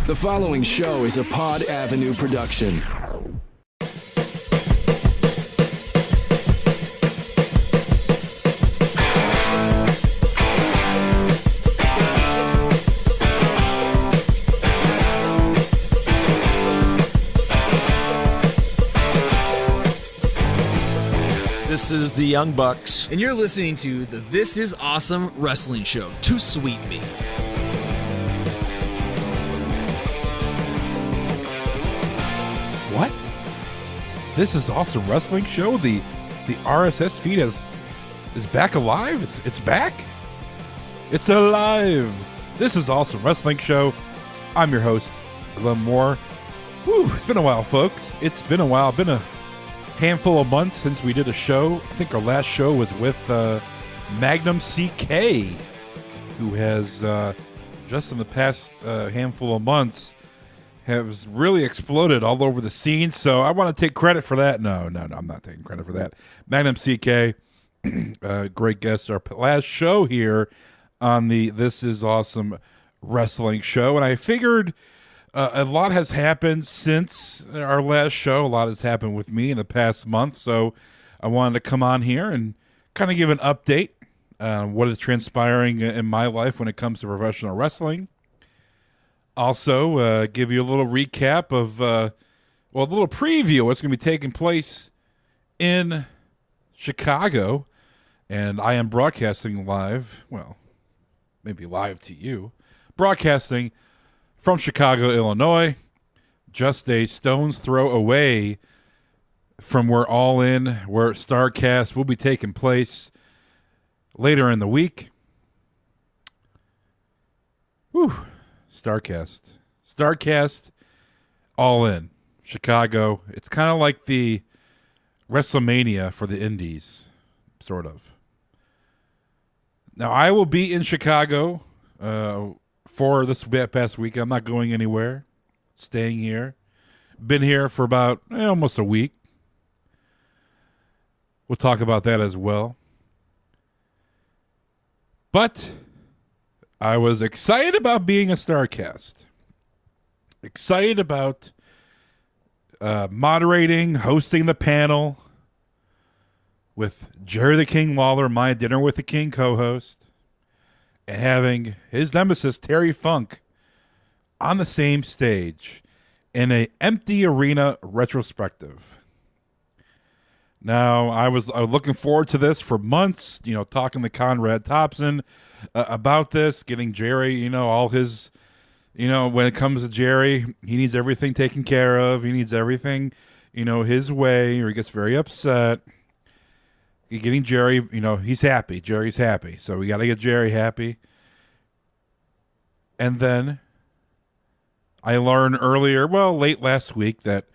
The following show is a Pod Avenue production. This is the Young Bucks. And you're listening to the This Is Awesome Wrestling Show. Too sweet me. What? This Is Awesome Wrestling Show? The RSS feed is back alive? It's back? It's alive! This Is Awesome Wrestling Show. I'm your host, Glenn Moore. Whew, it's been a while, folks. It's been a while. Been a handful of months since we did a show. I think our last show was with Magnum CK, who has just in the past handful of months has really exploded all over the scene. So I want to take credit for that. No, I'm not taking credit for that. Magnum CK, great guest. Our last show here on the This Is Awesome Wrestling Show, and I figured a lot has happened since our last show. A lot has happened with me in the past month, so I wanted to come on here and kind of give an update on what is transpiring in my life when it comes to professional wrestling. Also, give you a little recap of, a little preview of what's going to be taking place in Chicago. And I am broadcasting live, well, maybe live to you, broadcasting from Chicago, Illinois, just a stone's throw away from where All In, where Starrcast will be taking place later in the week. Whew. Starrcast, All In, Chicago. It's kind of like the WrestleMania for the Indies, sort of. Now, I will be in Chicago for this past week. I'm not going anywhere, staying here. Been here for about almost a week. We'll talk about that as well. But I was excited about being a Starrcast. Excited about moderating, hosting the panel with Jerry the King Lawler, my Dinner with the King co-host, and having his nemesis, Terry Funk, on the same stage in an empty arena retrospective. Now, I was looking forward to this for months, talking to Conrad Thompson about this, getting Jerry, all his, when it comes to Jerry, he needs everything taken care of. He needs everything, his way, or he gets very upset. Getting Jerry, he's happy. Jerry's happy. So we got to get Jerry happy. And then I learned late last week, that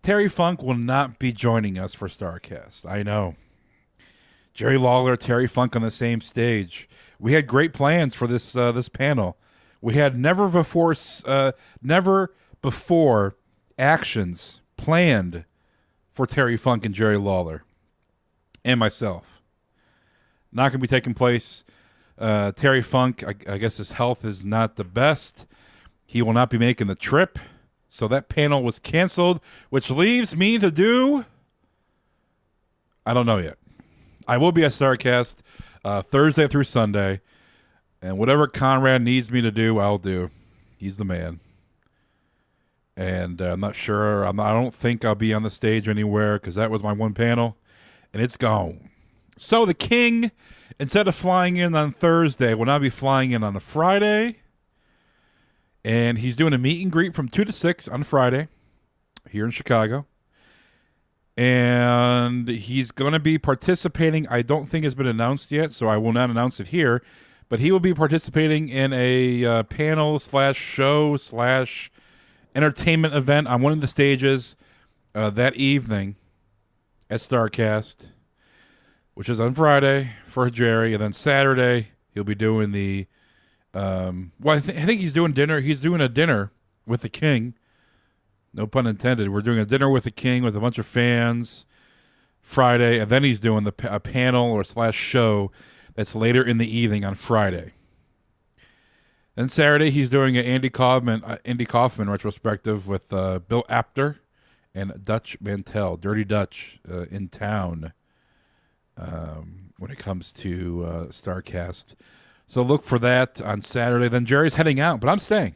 Terry Funk will not be joining us for Starrcast. I know. Jerry Lawler, Terry Funk on the same stage. We had great plans for this panel. We had never before actions planned for Terry Funk and Jerry Lawler and myself. Not going to be taking place. Terry Funk, I guess his health is not the best. He will not be making the trip. So that panel was canceled, which leaves me to do, I don't know yet. I will be at Starrcast Thursday through Sunday, and whatever Conrad needs me to do, I'll do. He's the man. And I'm not sure. I don't think I'll be on the stage anywhere, because that was my one panel, and it's gone. So the King, instead of flying in on Thursday, will now be flying in on a Friday. And he's doing a meet and greet from 2 to 6 on Friday here in Chicago. And he's going to be participating. I don't think it's been announced yet, so I will not announce it here. But he will be participating in a panel / show / entertainment event on one of the stages that evening at Starrcast, which is on Friday for Jerry. And then Saturday, he'll be doing the I think he's doing dinner. He's doing a dinner with the King. No pun intended. We're doing a dinner with the King with a bunch of fans Friday, and then he's doing a panel / show that's later in the evening on Friday. Then Saturday, he's doing an Andy Kaufman retrospective with Bill Apter and Dutch Mantel, Dirty Dutch, in town when it comes to Starrcast. So look for that on Saturday. Then Jerry's heading out, but I'm staying.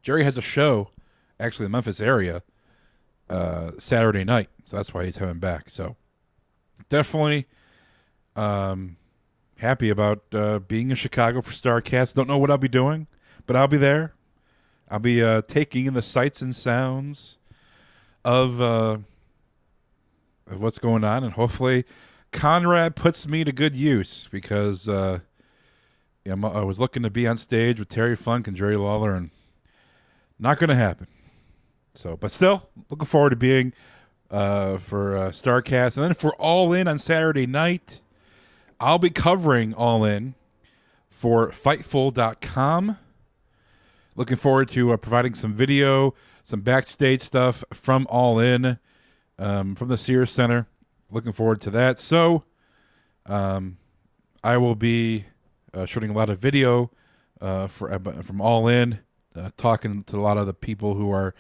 Jerry has a show, actually in the Memphis area, Saturday night. So that's why he's coming back. So definitely happy about being in Chicago for Starrcast. Don't know what I'll be doing, but I'll be there. I'll be taking in the sights and sounds of what's going on, and hopefully Conrad puts me to good use because I was looking to be on stage with Terry Funk and Jerry Lawler, and not going to happen. So, but still, looking forward to being for Starrcast. And then for All In on Saturday night, I'll be covering All In for Fightful.com. Looking forward to providing some video, some backstage stuff from All In, from the Sears Center. Looking forward to that. So, I will be shooting a lot of video from All In, talking to a lot of the people who are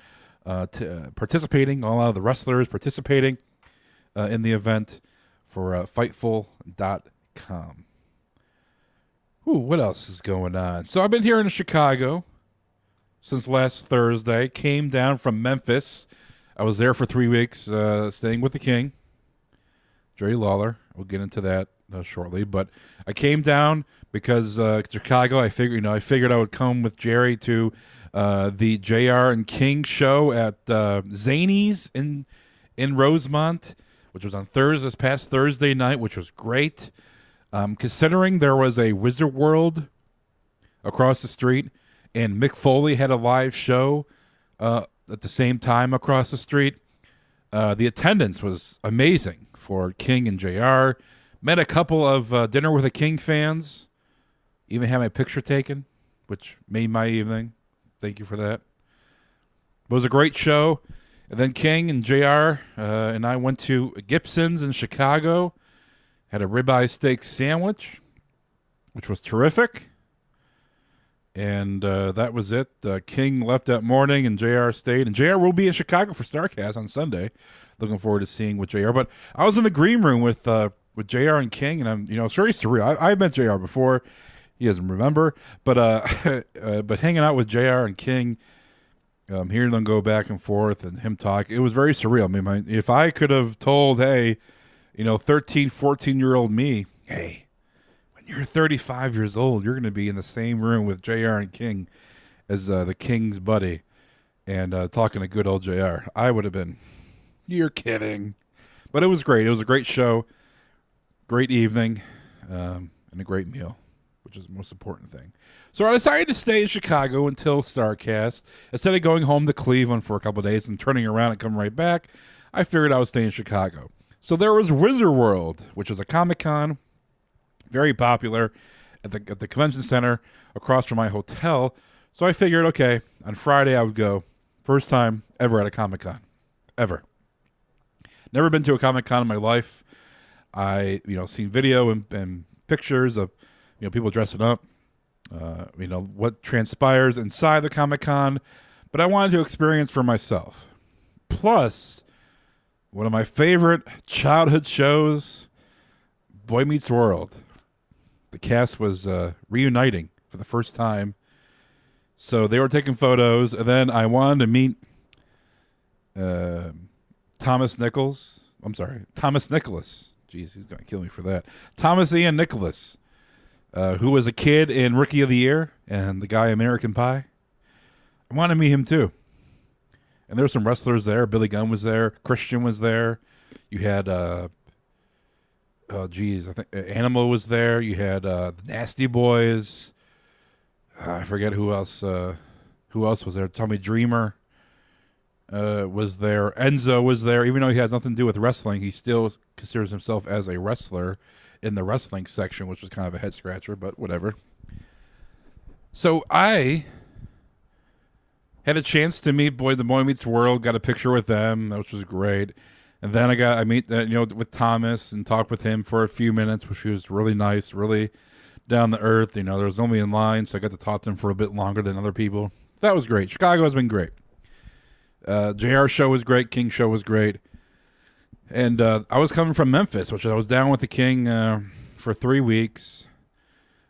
participating, a lot of the wrestlers participating in the event for Fightful.com. Ooh, what else is going on? So I've been here in Chicago since last Thursday. Came down from Memphis. I was there for 3 weeks, staying with the King, Jerry Lawler. We'll get into that shortly. But I came down because Chicago. I figured I would come with Jerry to the JR and King show at Zany's in Rosemont, which was on this past Thursday night, which was great. Considering there was a Wizard World across the street, and Mick Foley had a live show at the same time across the street, the attendance was amazing for King and JR. Met a couple of Dinner with a King fans. Even had my picture taken, which made my evening. Thank you for that. It was a great show. And then King and JR and I went to Gibson's in Chicago. Had a ribeye steak sandwich, which was terrific. And that was it. King left that morning and JR stayed. And JR will be in Chicago for Starrcast on Sunday. Looking forward to seeing with JR. But I was in the green room with JR and King, and it's very surreal. I met JR before. He doesn't remember. But but hanging out with JR and King, hearing them go back and forth and him talk, it was very surreal. I mean, if I could have told, hey, 13, 14-year-old me, hey, when you're 35 years old, you're going to be in the same room with JR and King as the King's buddy and talking to good old JR, I would have been, you're kidding. But it was great. It was a great show, great evening, and a great meal, which is the most important thing. So I decided to stay in Chicago until Starrcast. Instead of going home to Cleveland for a couple of days and turning around and coming right back, I figured I would stay in Chicago. So there was Wizard World, which is a Comic-Con, very popular at the convention center across from my hotel. So I figured, okay, on Friday I would go. First time ever at a Comic-Con, ever. Never been to a Comic-Con in my life. I, seen video and pictures of, people dressing up, what transpires inside the Comic-Con, but I wanted to experience for myself. Plus, one of my favorite childhood shows, Boy Meets World. The cast was reuniting for the first time. So they were taking photos, and then I wanted to meet Thomas Nicholas. Jeez, he's going to kill me for that. Thomas Ian Nicholas, who was a kid in Rookie of the Year and the guy American Pie. I wanted to meet him too. And there were some wrestlers there. Billy Gunn was there. Christian was there. You had, I think Animal was there. You had the Nasty Boys. I forget who else. Who else was there? Tommy Dreamer was there. Enzo was there. Even though he has nothing to do with wrestling, he still considers himself as a wrestler in the wrestling section, which was kind of a head scratcher, but whatever. So I had a chance to meet the Boy Meets World, got a picture with them, which was great. And then I meet with Thomas and talked with him for a few minutes, which was really nice, really down to earth. There was nobody in line, so I got to talk to him for a bit longer than other people. That was great. Chicago has been great. JR show was great. King show was great. And I was coming from Memphis, which I was down with the King for 3 weeks.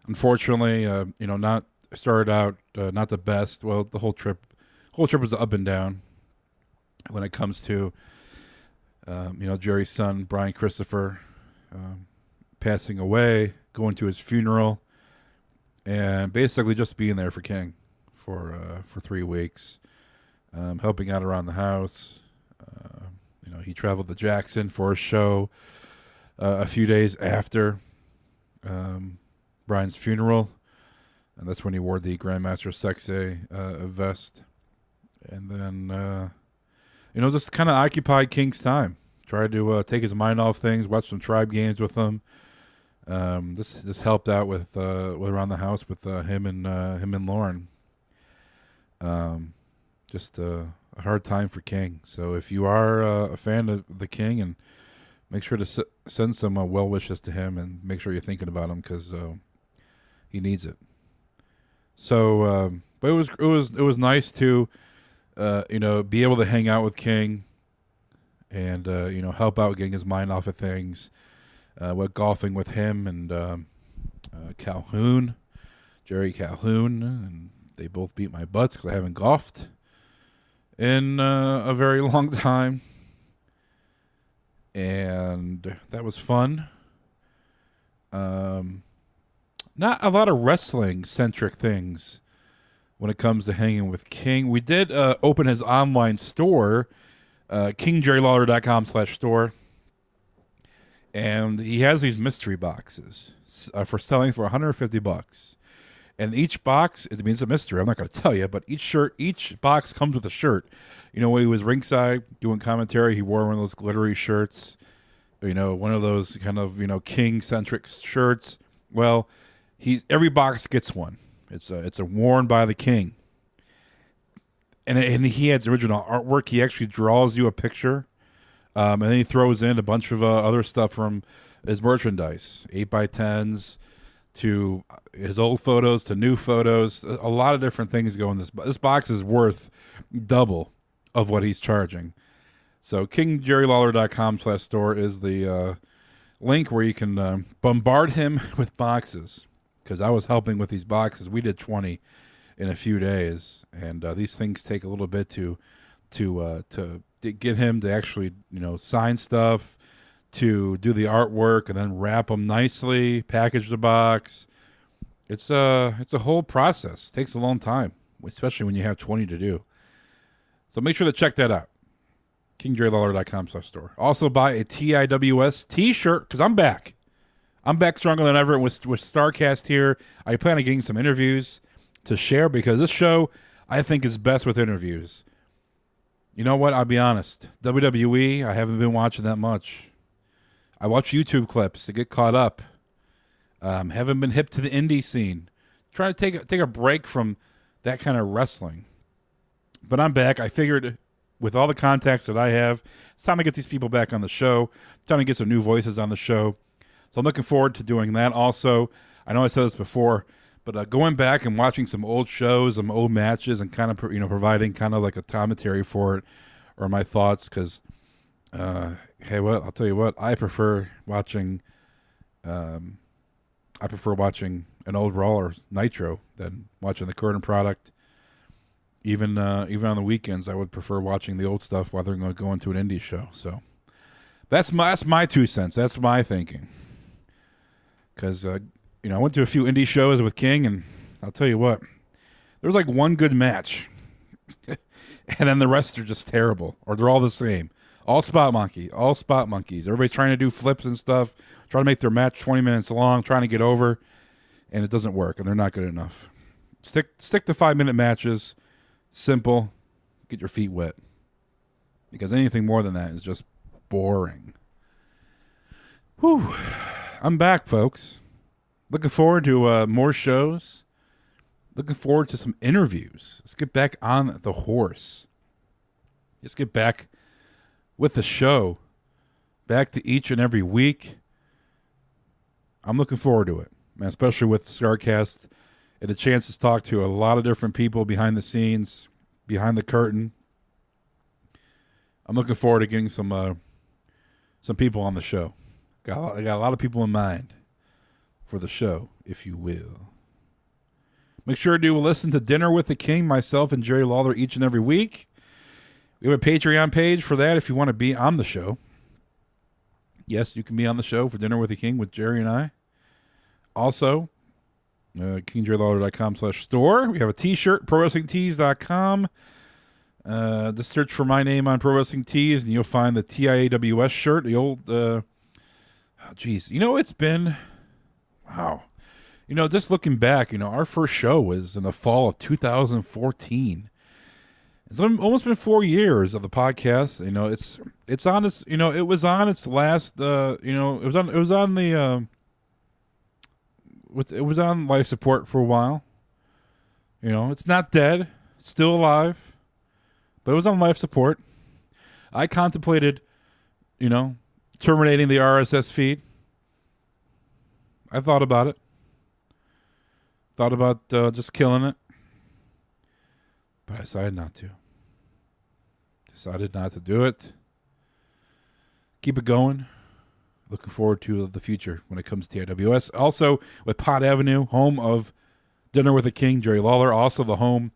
Unfortunately, not started out not the best. Well, the whole trip was up and down when it comes to Jerry's son Brian Christopher passing away, going to his funeral, and basically just being there for King for 3 weeks, helping out around the house. He traveled to Jackson for a show a few days after Brian's funeral, and that's when he wore the Grandmaster Sexay vest. And then, just kind of occupied King's time. Tried to take his mind off things, watch some Tribe games with him. This helped out with around the house with him and Lauren. Just a hard time for King. So if you are a fan of the King, and make sure to send some well wishes to him, and make sure you're thinking about him because he needs it. So, but it was nice to be able to hang out with King, and help out getting his mind off of things. Went golfing with him and Calhoun, Jerry Calhoun, and they both beat my butts because I haven't golfed in a very long time, and that was fun. Not a lot of wrestling-centric things when it comes to hanging with King. We did open his online store, KingJerryLawler.com/store, and he has these mystery boxes for selling for $150. And each box, it means a mystery. I'm not going to tell you, but each box comes with a shirt. When he was ringside doing commentary, he wore one of those glittery shirts. One of those kind of King-centric shirts. Well, every box gets one. It's a worn by the King, and he has original artwork. He actually draws you a picture, and then he throws in a bunch of other stuff from his merchandise, 8x10s. To his old photos, to new photos. A lot of different things go in this. This box is worth double of what he's charging. So KingJerryLawler.com/store is the link where you can bombard him with boxes. Because I was helping with these boxes. We did 20 in a few days. And these things take a little bit to get him to actually sign stuff, to do the artwork, and then wrap them nicely, package the box. It's a whole process. It takes a long time, especially when you have 20 to do. So make sure to check that out. KingJerryLawler.com/store. Also buy a TIAWS t-shirt, because I'm back. I'm back stronger than ever with Starrcast here. I plan on getting some interviews to share, because this show, I think, is best with interviews. You know what? I'll be honest. WWE, I haven't been watching that much. I watch YouTube clips to get caught up. Haven't been hip to the indie scene. Trying to take a break from that kind of wrestling. But I'm back. I figured with all the contacts that I have, it's time to get these people back on the show. Time to get some new voices on the show. So I'm looking forward to doing that. Also, I know I said this before, but going back and watching some old shows, some old matches, and kind of providing kind of like a commentary for it, or my thoughts, because hey, I'll tell you what, I prefer watching an old Raw or Nitro than watching the current product. Even on the weekends, I would prefer watching the old stuff while they're going to go into an indie show. So that's my 2 cents. That's my thinking. Because I went to a few indie shows with King, and I'll tell you what, there was like one good match, and then the rest are just terrible, or they're all the same. All spot monkeys. Everybody's trying to do flips and stuff, trying to make their match 20 minutes long, trying to get over, and it doesn't work, and they're not good enough. Stick to 5-minute matches. Simple. Get your feet wet. Because anything more than that is just boring. Whew. I'm back, folks. Looking forward to more shows. Looking forward to some interviews. Let's get back on the horse. Let's get back with the show, back to each and every week. I'm looking forward to it. man, especially with Starrcast, and a chance to talk to a lot of different people behind the scenes, behind the curtain. I'm looking forward to getting some people on the show. I got a lot of people in mind for the show, if you will. Make sure to listen to Dinner with the King, myself and Jerry Lawler, each and every week. We have a Patreon page for that if you want to be on the show. Yes, you can be on the show for Dinner with the King with Jerry and I. Also, KingJerryLawler.com/store. We have a t-shirt, ProWrestlingTees.com. Just search for my name on Pro Wrestling Tees, and you'll find the TIAWS shirt. The old, it's been, wow. Just looking back, our first show was in the fall of 2014. It's almost been 4 years of the podcast. It's on its, it was on its last, it was on life support for a while. It's not dead. It's still alive. But it was on life support. I contemplated, terminating the RSS feed. I thought about it. Thought about just killing it. But I decided not to. Decided not to do it. Keep it going. Looking forward to the future when it comes to TIAWS. Also, with Pod Avenue, home of Dinner with the King, Jerry Lawler. Also the home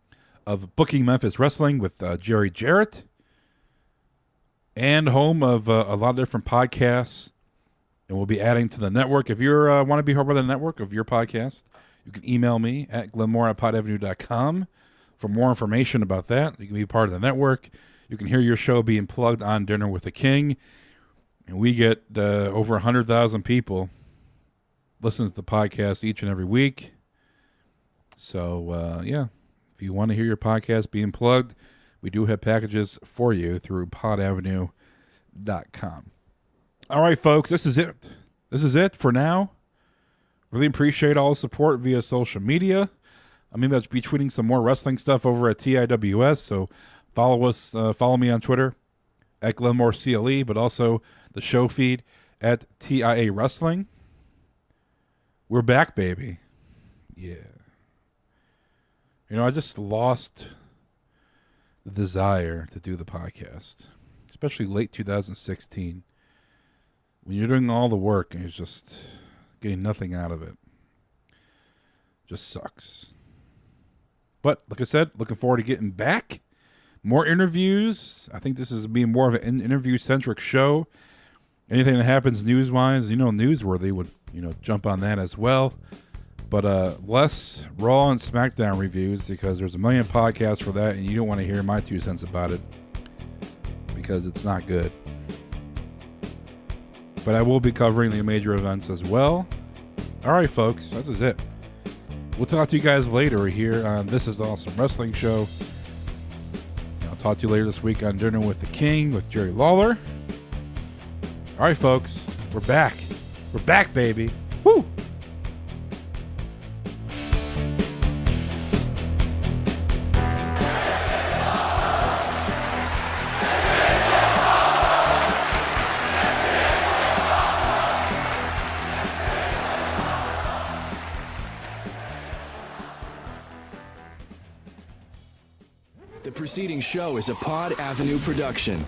of Booking Memphis Wrestling with Jerry Jarrett, and home of a lot of different podcasts, and we'll be adding to the network. If you want to be part of the network of your podcast, you can email me at glenmore@podavenue.com for more information about that. You can be part of the network. You can hear your show being plugged on Dinner with the King, and we get over 100,000 people listening to the podcast each and every week. So, if you want to hear your podcast being plugged, we do have packages for you through podavenue.com. All right, folks, this is it. This is it for now. Really appreciate all the support via social media. I'm going to be tweeting some more wrestling stuff over at TIWS, so follow me on Twitter at GlenmoreCLE, but also the show feed at TIA Wrestling. We're back, baby. Yeah. I just lost the desire to do the podcast, especially late 2016. When you're doing all the work and you're just getting nothing out of it. Just sucks. But, like I said, looking forward to getting back. More interviews. I think this is being more of an interview-centric show. Anything that happens news-wise, newsworthy would, jump on that as well. But less Raw and SmackDown reviews, because there's a million podcasts for that, and you don't want to hear my 2 cents about it because it's not good. But I will be covering the major events as well. All right, folks, this is it. We'll talk to you guys later here on This Is Awesome Wrestling Show. I'll talk to you later this week on Dinner with the King with Jerry Lawler. All right, folks, we're back. We're back, baby. Woo! The preceding show is a Pod Avenue production.